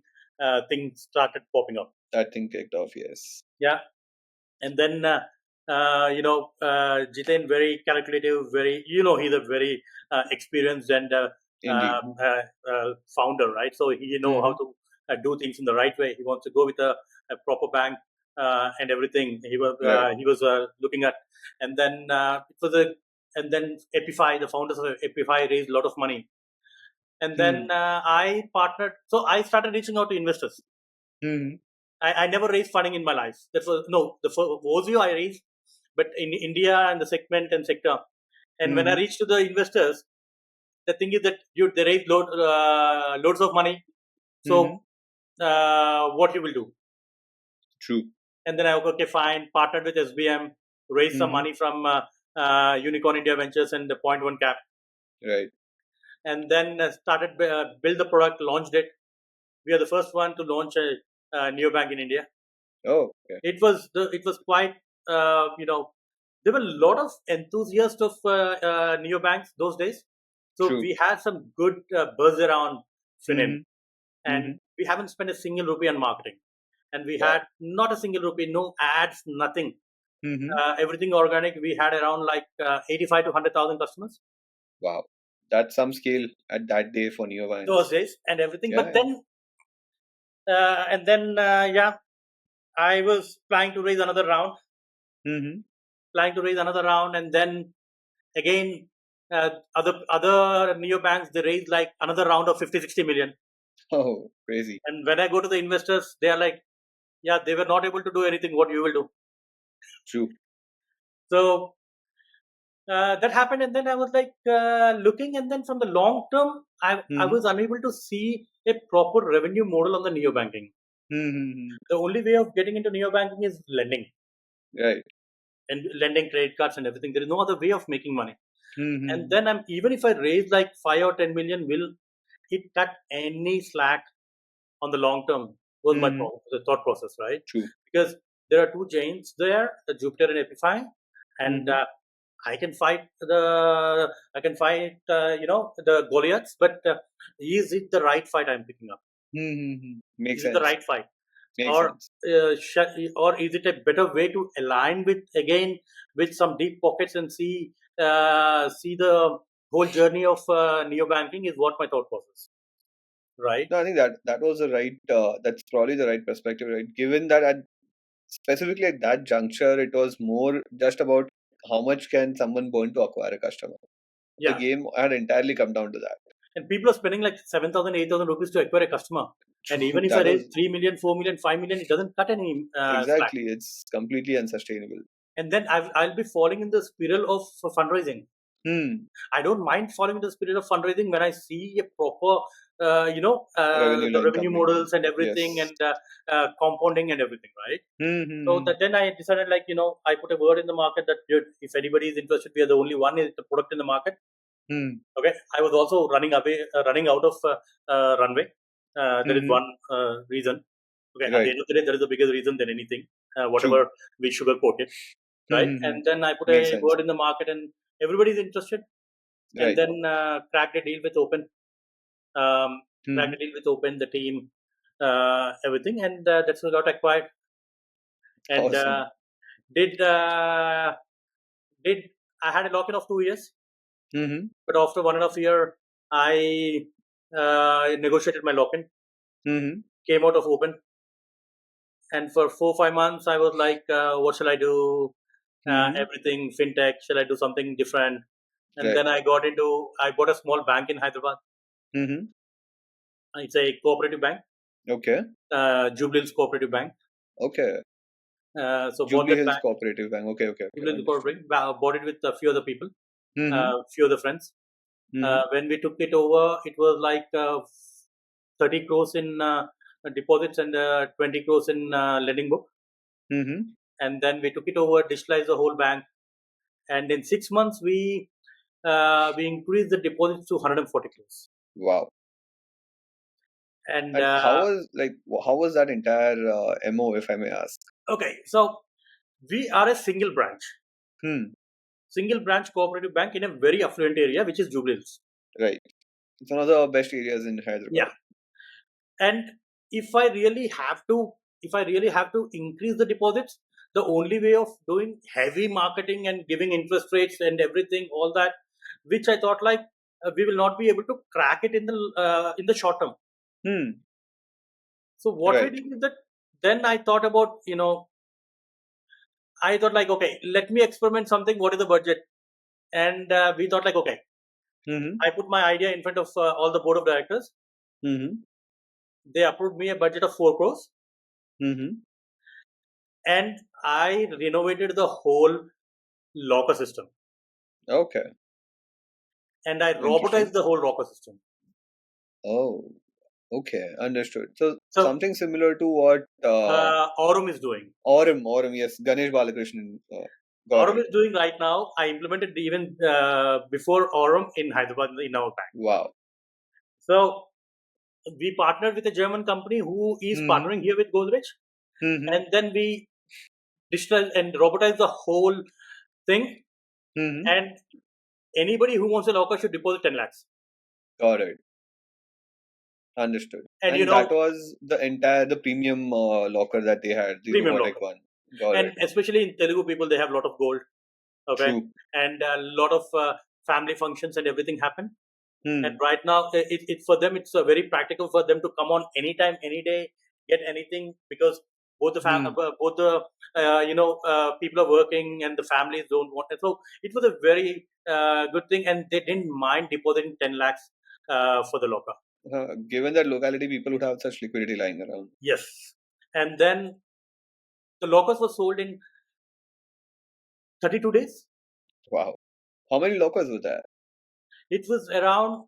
[SPEAKER 1] thing started popping up.
[SPEAKER 2] That thing kicked off. Yes.
[SPEAKER 1] Yeah, and then Jitin very calculative, very he's a very experienced and
[SPEAKER 2] Indeed.
[SPEAKER 1] founder, right? So he know how
[SPEAKER 2] Hmm.
[SPEAKER 1] to do things in the right way. He wants to go with a proper bank and everything.
[SPEAKER 2] Right.
[SPEAKER 1] He was looking at, and then and then Epify, the founders of Epify raised a lot of money, and then
[SPEAKER 2] Hmm.
[SPEAKER 1] I partnered. So I started reaching out to investors.
[SPEAKER 2] Hmm.
[SPEAKER 1] I never raised funding in my life. That was no the OZO I raised, but in India and the segment and sector. And when I
[SPEAKER 2] Hmm.
[SPEAKER 1] reached to the investors, the thing is that they raised loads of money.
[SPEAKER 2] Hmm.
[SPEAKER 1] So what you will do?
[SPEAKER 2] True.
[SPEAKER 1] And then I okay fine partnered with SBM, raised some
[SPEAKER 2] Hmm.
[SPEAKER 1] money from Unicorn India Ventures and the Point One Cap,
[SPEAKER 2] Right.
[SPEAKER 1] and then started build the product, launched it. We are the first one to launch a neobank in India.
[SPEAKER 2] Oh. Okay.
[SPEAKER 1] It was quite there were a lot of enthusiasts of neobanks those days. So
[SPEAKER 2] True.
[SPEAKER 1] we had some good buzz around Finin,
[SPEAKER 2] Hmm.
[SPEAKER 1] and
[SPEAKER 2] Hmm.
[SPEAKER 1] we haven't spent a single rupee on marketing, and we
[SPEAKER 2] Wow.
[SPEAKER 1] had not a single rupee, no ads, nothing.
[SPEAKER 2] Hmm.
[SPEAKER 1] Everything organic. We had around like 85 to 100,000 customers
[SPEAKER 2] Wow. That's some scale at that day for
[SPEAKER 1] those
[SPEAKER 2] neobanks.
[SPEAKER 1] days, and everything.
[SPEAKER 2] Yeah.
[SPEAKER 1] But
[SPEAKER 2] Yeah.
[SPEAKER 1] then yeah, I was planning to raise another round,
[SPEAKER 2] Hmm.
[SPEAKER 1] and then again. Other neobanks, they raised like another round of 50-60 million.
[SPEAKER 2] Oh, crazy.
[SPEAKER 1] And when I go to the investors, they are like, yeah, they were not able to do anything what you will do.
[SPEAKER 2] True.
[SPEAKER 1] So that happened, and then I was like looking, and then from the long term, I
[SPEAKER 2] Mm-hmm.
[SPEAKER 1] was unable to see a proper revenue model on the neobanking.
[SPEAKER 2] Mm-hmm.
[SPEAKER 1] The only way of getting into neobanking is lending,
[SPEAKER 2] Right.
[SPEAKER 1] and lending credit cards and everything. There is no other way of making money. And
[SPEAKER 2] Mm-hmm.
[SPEAKER 1] then I'm even if I raise like 5 or 10 million, will it cut any slack on the long term? Was my
[SPEAKER 2] Mm-hmm.
[SPEAKER 1] the thought process, right?
[SPEAKER 2] True.
[SPEAKER 1] Because there are two giants there, the Jupiter and Epify, and
[SPEAKER 2] Mm-hmm.
[SPEAKER 1] I can fight the Goliaths, but is it the right fight I'm picking up?
[SPEAKER 2] Mm-hmm. Makes
[SPEAKER 1] Is it the
[SPEAKER 2] sense.
[SPEAKER 1] right fight?
[SPEAKER 2] Makes
[SPEAKER 1] Or
[SPEAKER 2] sense.
[SPEAKER 1] or is it a better way to align with again with some deep pockets and see the whole journey of neobanking is what my thought process, right?
[SPEAKER 2] No, I think that was the right. That's probably the right perspective, right? Given that specifically at that juncture, it was more just about how much can someone burn to acquire a customer. The
[SPEAKER 1] Yeah,
[SPEAKER 2] game had entirely come down to that.
[SPEAKER 1] and people are spending like 7,000, 8,000 rupees to acquire a customer, and
[SPEAKER 2] True.
[SPEAKER 1] even if I
[SPEAKER 2] That
[SPEAKER 1] raise
[SPEAKER 2] was
[SPEAKER 1] 3 million, 4 million, 5 million, it doesn't cut any slack.
[SPEAKER 2] exactly. It's completely unsustainable.
[SPEAKER 1] And then I'll be falling in the spiral of fundraising.
[SPEAKER 2] Hmm.
[SPEAKER 1] I don't mind falling into the spirit of fundraising when I see a proper,
[SPEAKER 2] Revenue
[SPEAKER 1] the
[SPEAKER 2] line
[SPEAKER 1] revenue
[SPEAKER 2] coming in.
[SPEAKER 1] models and everything,
[SPEAKER 2] Yes.
[SPEAKER 1] and compounding and everything, right?
[SPEAKER 2] Hmm.
[SPEAKER 1] So
[SPEAKER 2] Hmm.
[SPEAKER 1] that then I decided, like, I put a word in the market that dude, if anybody is interested, we are the only one is the product in the market.
[SPEAKER 2] Hmm.
[SPEAKER 1] Okay, I was also running out of runway. There is
[SPEAKER 2] Hmm.
[SPEAKER 1] one reason. Okay, at the
[SPEAKER 2] Right.
[SPEAKER 1] end of the day, there is a bigger reason than anything.
[SPEAKER 2] True.
[SPEAKER 1] Whatever we sugarcoat it, right?
[SPEAKER 2] Hmm.
[SPEAKER 1] And then I put
[SPEAKER 2] Makes
[SPEAKER 1] a
[SPEAKER 2] sense.
[SPEAKER 1] word in the market, and everybody is interested. And
[SPEAKER 2] Right.
[SPEAKER 1] then cracked a deal with Open. Um, Cracked a
[SPEAKER 2] Hmm.
[SPEAKER 1] deal with Open, the team, everything, and that's what got acquired. And
[SPEAKER 2] Awesome.
[SPEAKER 1] did uh, did I had a lock-in of 2 years,
[SPEAKER 2] Hmm.
[SPEAKER 1] but after 1.5 year, I negotiated my lock-in,
[SPEAKER 2] Hmm.
[SPEAKER 1] came out of Open, and for 4 5 months, I was like, what shall I do?
[SPEAKER 2] Hmm.
[SPEAKER 1] Everything fintech. Shall I do something different? And
[SPEAKER 2] Right.
[SPEAKER 1] then I bought a small bank in Hyderabad.
[SPEAKER 2] Hmm.
[SPEAKER 1] It's a cooperative bank,
[SPEAKER 2] Okay.
[SPEAKER 1] Jubilee's Cooperative Bank.
[SPEAKER 2] Okay.
[SPEAKER 1] So bought
[SPEAKER 2] Jubilee
[SPEAKER 1] that
[SPEAKER 2] Hills
[SPEAKER 1] bank,
[SPEAKER 2] Cooperative Bank. Okay. Okay. Okay.
[SPEAKER 1] Jubilee's
[SPEAKER 2] Understood.
[SPEAKER 1] Cooperative Bank, bought it with a few other people,
[SPEAKER 2] Hmm.
[SPEAKER 1] few other friends.
[SPEAKER 2] Hmm.
[SPEAKER 1] When we took it over, it was like 30 crores in deposits and 20 crores in lending book.
[SPEAKER 2] Hmm.
[SPEAKER 1] And then we took it over, digitalized the whole bank, and in 6 months we increased the deposits to 140 crores.
[SPEAKER 2] Wow.
[SPEAKER 1] And
[SPEAKER 2] And how was that entire MO, if I may ask?
[SPEAKER 1] okay, so we are a
[SPEAKER 2] Hmm.
[SPEAKER 1] single branch cooperative bank in a very affluent area, which is Jubilees.
[SPEAKER 2] Right. It's one of the best areas in
[SPEAKER 1] Yeah,
[SPEAKER 2] Hyderabad.
[SPEAKER 1] and if I really have to, if I really have to increase the deposits, the only way of doing heavy marketing and giving interest rates and everything, all that, which I thought like we will not be able to crack it in the short term.
[SPEAKER 2] Hmm.
[SPEAKER 1] So what we
[SPEAKER 2] Right.
[SPEAKER 1] did is that then I thought about, I thought like, okay, let me experiment something. What is the budget? And we thought like, okay,
[SPEAKER 2] Hmm.
[SPEAKER 1] I put my idea in front of all the board of directors.
[SPEAKER 2] Hmm.
[SPEAKER 1] They approved me a budget of 4 crores,
[SPEAKER 2] Hmm.
[SPEAKER 1] and I renovated the whole locker system,
[SPEAKER 2] Okay.
[SPEAKER 1] and I
[SPEAKER 2] Interesting.
[SPEAKER 1] robotized the whole locker system.
[SPEAKER 2] Oh, okay. Understood. So
[SPEAKER 1] So
[SPEAKER 2] something similar to what
[SPEAKER 1] Aurum is doing.
[SPEAKER 2] Aurum, yes, Ganesh Balakrishnan. Got
[SPEAKER 1] Aurum
[SPEAKER 2] it.
[SPEAKER 1] is doing right now. I implemented even before Aurum in Hyderabad in our bank.
[SPEAKER 2] Wow.
[SPEAKER 1] So we partnered with a German company who is
[SPEAKER 2] Hmm.
[SPEAKER 1] partnering here with Godrej,
[SPEAKER 2] Hmm.
[SPEAKER 1] and then we digitalized and robotized the whole thing.
[SPEAKER 2] Hmm.
[SPEAKER 1] And anybody who wants a locker should deposit 10 lakhs.
[SPEAKER 2] Got it. Understood.
[SPEAKER 1] And
[SPEAKER 2] And that was the premium locker that they had, the
[SPEAKER 1] premium
[SPEAKER 2] robotic
[SPEAKER 1] locker.
[SPEAKER 2] one. Got
[SPEAKER 1] And
[SPEAKER 2] it.
[SPEAKER 1] especially in Telugu people, they have a lot of gold. Okay,
[SPEAKER 2] True.
[SPEAKER 1] and a lot of family functions and everything happen. And
[SPEAKER 2] Hmm.
[SPEAKER 1] right now, it for them it's very practical for them to come on anytime, any day, get anything because Both the
[SPEAKER 2] Hmm.
[SPEAKER 1] both the people are working and the families don't want it. So it was a very good thing, and they didn't mind depositing 10 lakhs for the locker.
[SPEAKER 2] Given that locality, people would have such liquidity lying around.
[SPEAKER 1] Yes, and then the lockers were sold in 32 days.
[SPEAKER 2] Wow. How many lockers were there?
[SPEAKER 1] It was around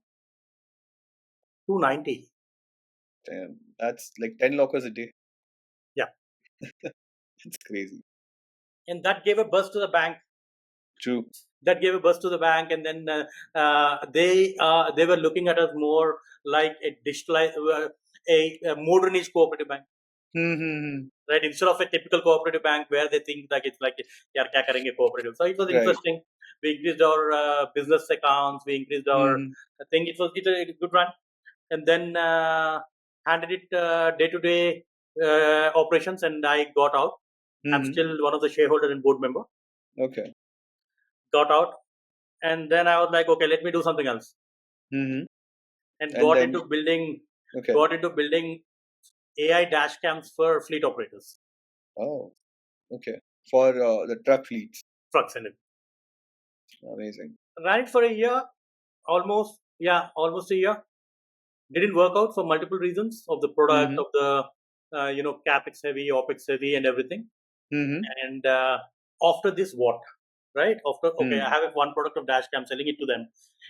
[SPEAKER 1] 290.
[SPEAKER 2] Damn, that's like 10 lockers a day.
[SPEAKER 1] Yeah,
[SPEAKER 2] It's crazy.
[SPEAKER 1] and that gave a buzz to the bank.
[SPEAKER 2] True.
[SPEAKER 1] That gave a buzz to the bank, and then they were looking at us more like a digital, a modern age cooperative bank,
[SPEAKER 2] Mm-hmm.
[SPEAKER 1] right? Instead of a typical cooperative bank where they think like it's like yeah, kya karenge cooperative. So it was
[SPEAKER 2] Right.
[SPEAKER 1] interesting. We increased our business accounts. We increased our
[SPEAKER 2] Mm-hmm.
[SPEAKER 1] thing. It's a good run, and then handed it day to day operations, and I got out. I'm
[SPEAKER 2] Mm-hmm.
[SPEAKER 1] still one of the shareholder and board member.
[SPEAKER 2] Okay.
[SPEAKER 1] Got out, and then I was like, okay, let me do something else,
[SPEAKER 2] Mm-hmm.
[SPEAKER 1] and
[SPEAKER 2] And then, okay.
[SPEAKER 1] got into building AI dash cams for fleet operators,
[SPEAKER 2] Oh, okay. For the truck fleets.
[SPEAKER 1] trucks and it.
[SPEAKER 2] Amazing.
[SPEAKER 1] Ran it for a year, almost a year. Didn't work out for multiple reasons of the product,
[SPEAKER 2] Mm-hmm.
[SPEAKER 1] of the capex heavy, opex heavy, and everything.
[SPEAKER 2] Mm-hmm.
[SPEAKER 1] And after this, what? Right? After okay, I
[SPEAKER 2] Hmm.
[SPEAKER 1] have one product of dashcam, selling it to them.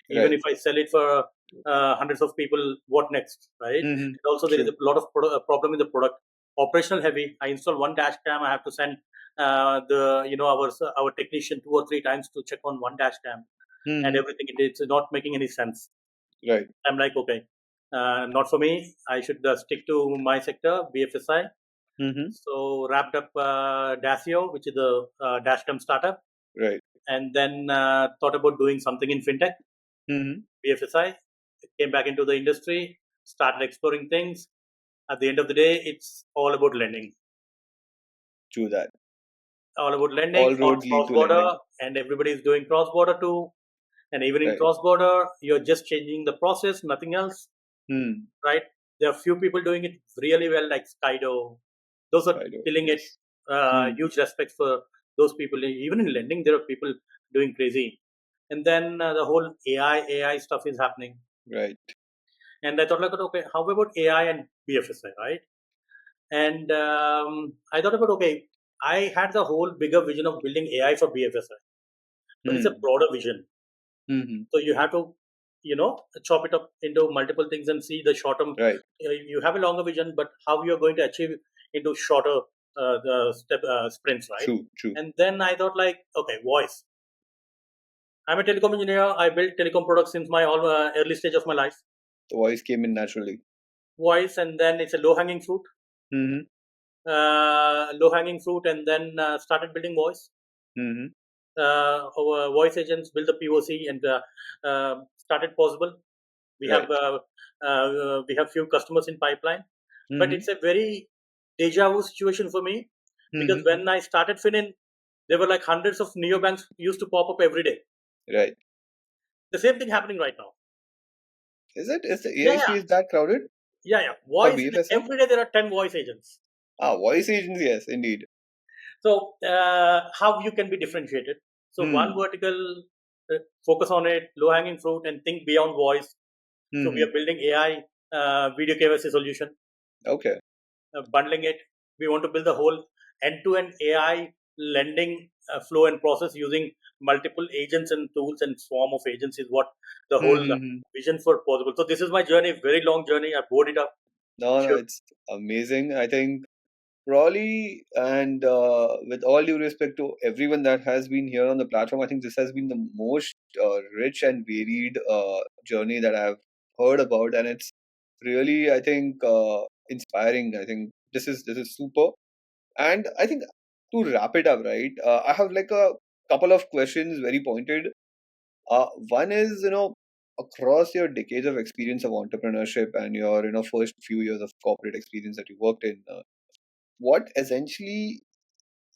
[SPEAKER 1] Even
[SPEAKER 2] Right.
[SPEAKER 1] if I sell it for hundreds of people, what next? Right?
[SPEAKER 2] Mm-hmm.
[SPEAKER 1] And also, there is
[SPEAKER 2] True.
[SPEAKER 1] a lot of problem in the product. Operational heavy. I install one dashcam. I have to send the our technician 2 or 3 times to check on one dashcam and
[SPEAKER 2] Mm-hmm.
[SPEAKER 1] everything. It's not making any sense.
[SPEAKER 2] Right.
[SPEAKER 1] I'm like, okay, not for me. I should stick to my sector, BFSI.
[SPEAKER 2] Mm-hmm.
[SPEAKER 1] So wrapped up Dacio, which is a dashcam startup,
[SPEAKER 2] Right.
[SPEAKER 1] and then thought about doing something in fintech,
[SPEAKER 2] Mm-hmm.
[SPEAKER 1] BFSI. Came back into the industry, started exploring things. At the end of the day, it's all about lending.
[SPEAKER 2] True that.
[SPEAKER 1] All about lending,
[SPEAKER 2] All roads lead
[SPEAKER 1] cross
[SPEAKER 2] to
[SPEAKER 1] border,
[SPEAKER 2] lending.
[SPEAKER 1] and everybody is doing cross border too. And even in
[SPEAKER 2] Right.
[SPEAKER 1] cross border, you're just changing the process, nothing else,
[SPEAKER 2] Hmm.
[SPEAKER 1] right? There are few people doing it really well, like Skydo. Those are
[SPEAKER 2] Skydo.
[SPEAKER 1] killing it.
[SPEAKER 2] Yes. Hmm.
[SPEAKER 1] Huge respect for those people. Even in lending, there are people doing crazy. And then the whole AI stuff is happening.
[SPEAKER 2] Right.
[SPEAKER 1] And I thought, like, okay, how about AI and BFSI, right? And I thought about, okay, I had the whole bigger vision of building AI for BFSI, but it's a
[SPEAKER 2] Hmm.
[SPEAKER 1] broader vision.
[SPEAKER 2] Mm-hmm.
[SPEAKER 1] So you have to, chop it up into multiple things and see the short term.
[SPEAKER 2] Right.
[SPEAKER 1] You have a longer vision, but how you're going to achieve into shorter the step sprints, right?
[SPEAKER 2] True. True.
[SPEAKER 1] And then I thought, like, okay, voice. I'm a telecom engineer. I built telecom products since my early stage of my life.
[SPEAKER 2] The voice came in naturally.
[SPEAKER 1] Voice, and then it's a low hanging fruit.
[SPEAKER 2] Mm-hmm.
[SPEAKER 1] Low hanging fruit, and then started building voice.
[SPEAKER 2] Mm-hmm.
[SPEAKER 1] Our voice agents built the POC and started Possible. We have
[SPEAKER 2] Right.
[SPEAKER 1] few customers in pipeline, but
[SPEAKER 2] Mm-hmm.
[SPEAKER 1] it's a very deja vu situation for me because
[SPEAKER 2] Mm-hmm.
[SPEAKER 1] when I started Finin, there were like hundreds of neobanks used to pop up every day.
[SPEAKER 2] Right.
[SPEAKER 1] The same thing happening right now.
[SPEAKER 2] Is it? Is the
[SPEAKER 1] Yeah,
[SPEAKER 2] AI
[SPEAKER 1] yeah,
[SPEAKER 2] space that crowded
[SPEAKER 1] yeah.
[SPEAKER 2] for
[SPEAKER 1] Voice
[SPEAKER 2] BFSI?
[SPEAKER 1] every day there are 10 voice agents.
[SPEAKER 2] Ah, voice agents. Yes, indeed.
[SPEAKER 1] So how you can be differentiated? So one
[SPEAKER 2] Hmm.
[SPEAKER 1] vertical, focus on it, low hanging fruit, and think beyond voice. So we
[SPEAKER 2] Mm-hmm.
[SPEAKER 1] are building AI video KYC solution,
[SPEAKER 2] Okay.
[SPEAKER 1] bundling it. We want to build the whole end-to-end AI lending flow and process using multiple agents and tools and swarm of agents is what the whole
[SPEAKER 2] Mm-hmm.
[SPEAKER 1] vision for Possible. So this is my journey, very long journey. I bored it up.
[SPEAKER 2] No, no,
[SPEAKER 1] Sure.
[SPEAKER 2] it's amazing. I think probably, and with all due respect to everyone that has been here on the platform, I think this has been the most rich and varied journey that I've heard about, and it's really, I think, inspiring. I think this is super, and I think to wrap it up, right? I have like a couple of questions, very pointed. One is, across your decades of experience of entrepreneurship and your, first few years of corporate experience that you worked in, what essentially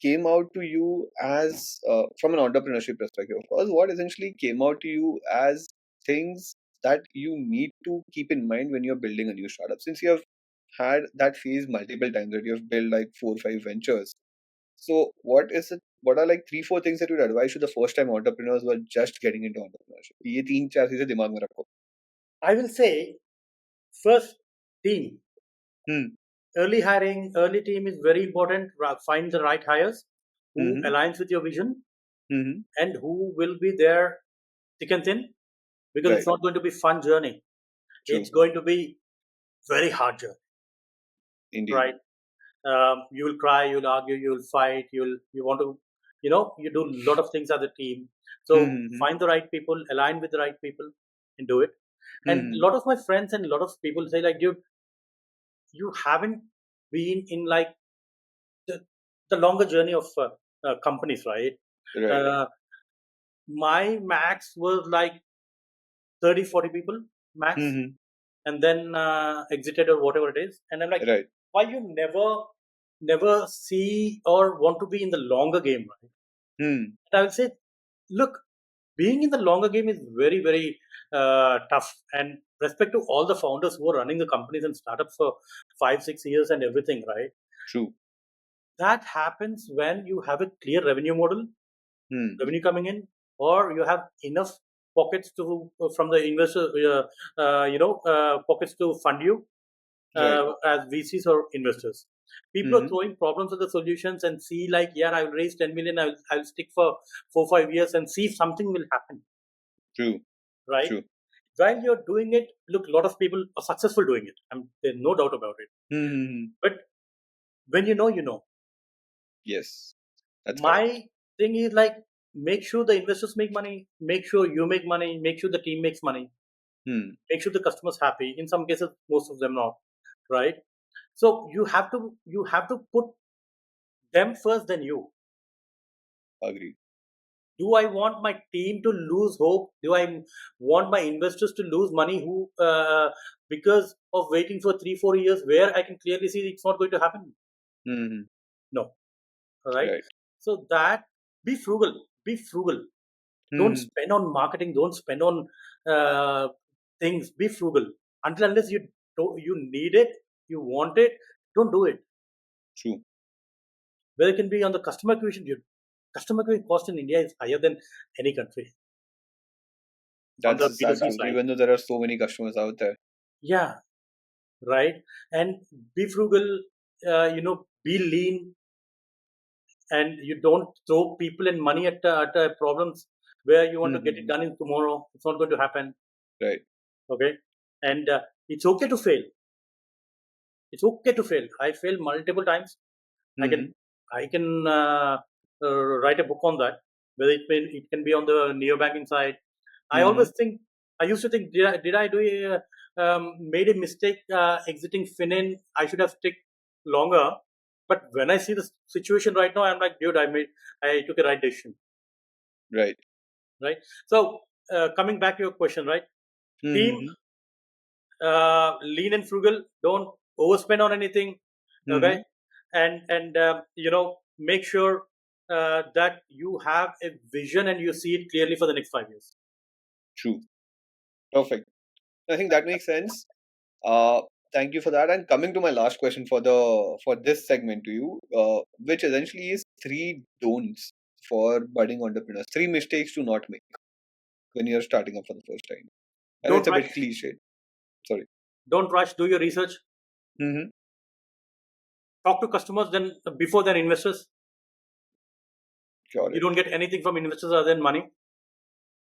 [SPEAKER 2] came out to you as, from an entrepreneurship perspective, of course, what essentially came out to you as things that you need to keep in mind when you're building a new startup? Since you have had that phase multiple times, that you have built like 4 or 5 ventures. So what is it? What are like 3 or 4 things that you'd advise to the first time entrepreneurs who are just getting into entrepreneurship? ये 3 4 चीजें दिमाग में रखो.
[SPEAKER 1] I will say first, team.
[SPEAKER 2] Hmm.
[SPEAKER 1] Early hiring, early team is very important. Find the right hires who
[SPEAKER 2] Mm-hmm.
[SPEAKER 1] aligns with your vision
[SPEAKER 2] Mm-hmm.
[SPEAKER 1] and who will be there thick and thin, because it's
[SPEAKER 2] Right.
[SPEAKER 1] not going to be fun journey. It's
[SPEAKER 2] True.
[SPEAKER 1] going to be very hard journey,
[SPEAKER 2] Indeed.
[SPEAKER 1] right? You will cry, you'll argue, you'll fight, you want to, you do a lot of things as a team. So
[SPEAKER 2] Mm-hmm.
[SPEAKER 1] find the right people, align with the right people, and do it. And a
[SPEAKER 2] Mm-hmm.
[SPEAKER 1] lot of my friends and a lot of people say like, dude, you haven't been in like the, the longer journey of companies, right?
[SPEAKER 2] Right.
[SPEAKER 1] Uh, my max was like 30, 40 people max,
[SPEAKER 2] Mm-hmm.
[SPEAKER 1] and then exited or whatever it is. And I'm like,
[SPEAKER 2] Right.
[SPEAKER 1] why you never see or want to be in the longer game, right?
[SPEAKER 2] Hmm.
[SPEAKER 1] And I will say, look, being in the longer game is very, very tough. And respect to all the founders who are running the companies and startups for 5, 6 years and everything, right?
[SPEAKER 2] True.
[SPEAKER 1] That happens when you have a clear revenue model,
[SPEAKER 2] Hmm.
[SPEAKER 1] revenue coming in, or you have enough pockets to from the investor, pockets to fund you
[SPEAKER 2] Right.
[SPEAKER 1] as VCs or investors. People are
[SPEAKER 2] Mm-hmm.
[SPEAKER 1] throwing problems at the solutions and see like, yeah, I will raise 10 million, I'll stick for 4 5 years and see if something will happen,
[SPEAKER 2] True.
[SPEAKER 1] right?
[SPEAKER 2] True.
[SPEAKER 1] While you're doing it, look, a lot of people are successful doing it. There's no doubt about it.
[SPEAKER 2] Mm-hmm.
[SPEAKER 1] But when you know, you know.
[SPEAKER 2] Yes. That's correct.
[SPEAKER 1] My thing is like, make sure the investors make money, make sure you make money, make sure the team makes money,
[SPEAKER 2] Hmm.
[SPEAKER 1] make sure the customers happy. In some cases, most of them not, right? So you have to put them first, then you.
[SPEAKER 2] Agreed.
[SPEAKER 1] Do I want my team to lose hope? Do I want my investors to lose money who because of waiting for 3 4 years where I can clearly see it's not going to happen?
[SPEAKER 2] Mm-hmm.
[SPEAKER 1] No. All right.
[SPEAKER 2] Right.
[SPEAKER 1] So that, be frugal. Be frugal. Don't
[SPEAKER 2] Mm-hmm.
[SPEAKER 1] spend on marketing. Don't spend on uh, things. Be frugal. Unless you need it, you want it. Don't do it.
[SPEAKER 2] True.
[SPEAKER 1] Whether it can be on the customer acquisition. Customer acquisition cost in India is higher than any country on the
[SPEAKER 2] That's
[SPEAKER 1] B2C
[SPEAKER 2] true.
[SPEAKER 1] side.
[SPEAKER 2] Even though there are so many customers out there.
[SPEAKER 1] Yeah, right. And be frugal. Be lean, and you don't throw people and money at problems where you want to get it
[SPEAKER 2] Mm-hmm.
[SPEAKER 1] done in tomorrow. It's not going to happen.
[SPEAKER 2] Right.
[SPEAKER 1] Okay, and it's okay to fail. It's okay to fail. I failed multiple times. I can
[SPEAKER 2] Mm-hmm.
[SPEAKER 1] I can write a book on that. Whether it can be on the neobanking side. I
[SPEAKER 2] Mm-hmm.
[SPEAKER 1] always think. I used to think, did I do made a mistake exiting Finin? I should have stick longer. But when I see the situation right now, I'm like, dude, I took a right decision,
[SPEAKER 2] Right.
[SPEAKER 1] right? So coming back to your question, right? Team,
[SPEAKER 2] Mm-hmm.
[SPEAKER 1] lean and frugal. Don't overspend on anything, okay?
[SPEAKER 2] Mm-hmm.
[SPEAKER 1] And make sure that you have a vision and you see it clearly for the next 5 years.
[SPEAKER 2] True. Perfect. I think that makes sense. Uh, Thank you for that. And coming to my last question for this segment to you, which essentially is 3 don'ts for budding entrepreneurs, 3 mistakes to not make when you're starting up for the first time. I know it's
[SPEAKER 1] Don't
[SPEAKER 2] a bit
[SPEAKER 1] rush.
[SPEAKER 2] cliched. Sorry.
[SPEAKER 1] Don't rush. Do your research.
[SPEAKER 2] Mm-hmm.
[SPEAKER 1] Talk to customers then before their investors.
[SPEAKER 2] Got
[SPEAKER 1] You
[SPEAKER 2] it.
[SPEAKER 1] don't get anything from investors other than money.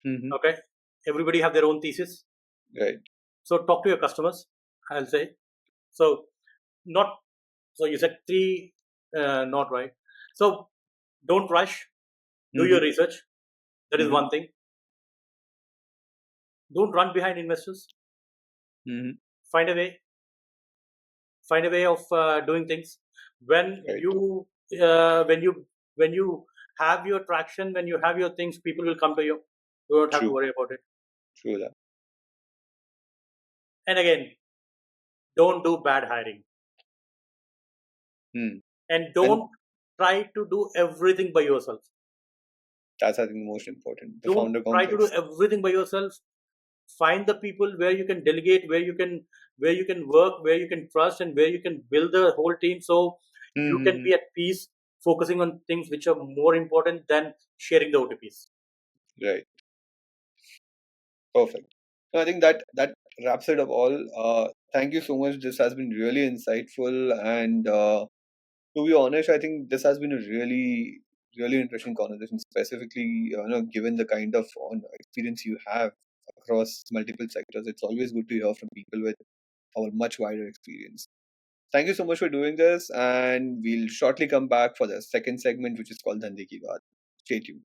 [SPEAKER 2] Mm-hmm.
[SPEAKER 1] Okay. Everybody have their own thesis.
[SPEAKER 2] Right.
[SPEAKER 1] So talk to your customers. I'll say. So not. So you said three, not right. So don't rush. Do your
[SPEAKER 2] Mm-hmm.
[SPEAKER 1] research. That is
[SPEAKER 2] Mm-hmm.
[SPEAKER 1] one thing. Don't run behind investors.
[SPEAKER 2] Mm-hmm.
[SPEAKER 1] Find a way. Find a way of doing things. When
[SPEAKER 2] Right.
[SPEAKER 1] you uh, when you when you have your traction, when you have your things, people will come to you. You don't have to
[SPEAKER 2] True.
[SPEAKER 1] worry about it.
[SPEAKER 2] True that.
[SPEAKER 1] And again, don't do bad hiring,
[SPEAKER 2] Hmm.
[SPEAKER 1] and
[SPEAKER 2] And
[SPEAKER 1] don't try to do everything by yourself.
[SPEAKER 2] that's, I think, the most important. The
[SPEAKER 1] Don't
[SPEAKER 2] founder
[SPEAKER 1] try to do
[SPEAKER 2] complex.
[SPEAKER 1] everything by yourself. Find the people where you can delegate, where you can where you can work, where you can trust, and where you can build the whole team, so you can
[SPEAKER 2] Mm-hmm.
[SPEAKER 1] be at peace, focusing on things which are more important than sharing the OTPs.
[SPEAKER 2] Right. Perfect. No, I think that wraps it up all. Thank you so much. This has been really insightful, and to be honest, I think this has been a really interesting conversation. Specifically, given the kind of experience you have across multiple sectors, it's always good to hear from people with our much wider experience. Thank you so much for doing this, and we'll shortly come back for the second segment, which is called Dhande Ki Baat. Stay tuned.